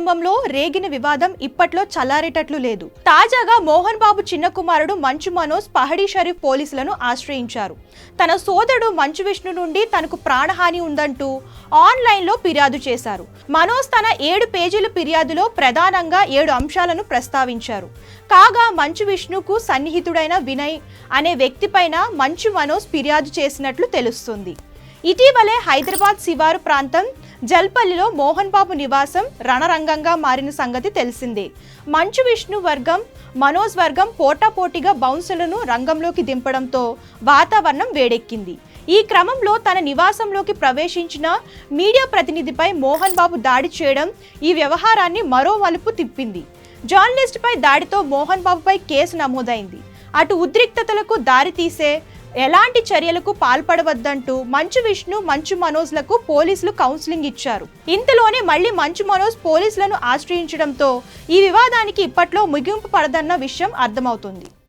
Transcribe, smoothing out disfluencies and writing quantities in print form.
కుటుంబంలో రేగిన వివాదం ఇప్పట్లో చల్లారేటట్లు లేదు. తాజాగా మోహన్ బాబు చిన్న కుమారుడు మంచు మనోజ్ పహడీ షరీఫ్ పోలీసులను ఆశ్రయించారు. తన సోదరుడు మంచు విష్ణు నుండి తనకు ప్రాణహాని ఉందంటూ ఆన్లైన్లో ఫిర్యాదు చేశారు. మనోజ్ తన 7 పేజీల ఫిర్యాదులో ప్రధానంగా 7 అంశాలను ప్రస్తావించారు. కాగా మంచు విష్ణుకు సన్నిహితుడైన వినయ్ అనే వ్యక్తిపైన మంచు మనోజ్ ఫిర్యాదు చేసినట్లు తెలుస్తుంది. ఇటీవలే హైదరాబాద్ శివారు ప్రాంతం జల్పల్లిలో మోహన్ బాబు నివాసం రణరంగంగా మారిన సంగతి తెలిసిందే. మంచు విష్ణు వర్గం మనోజ్ వర్గం పోటాపోటీగా బౌన్సర్లను రంగంలోకి దింపడంతో వాతావరణం వేడెక్కింది. ఈ క్రమంలో తన నివాసంలోకి ప్రవేశించిన మీడియా ప్రతినిధిపై మోహన్ బాబు దాడి చేయడం ఈ వ్యవహారాన్ని మరో మలుపు తిప్పింది. జర్నలిస్టుపై దాడితో మోహన్ బాబుపై కేసు నమోదైంది. అటు ఉద్రిక్తతలకు దారితీసే ఎలాంటి చర్యలకు పాల్పడవద్దంటూ మంచు విష్ణు మంచు మనోజ్లకు పోలీసులు కౌన్సిలింగ్ ఇచ్చారు. ఇంతలోనే మళ్లీ మంచు మనోజ్ పోలీసులను ఆశ్రయించడంతో ఈ వివాదానికి ఇప్పట్లో ముగింపు పడదన్న విషయం అర్థమవుతుంది.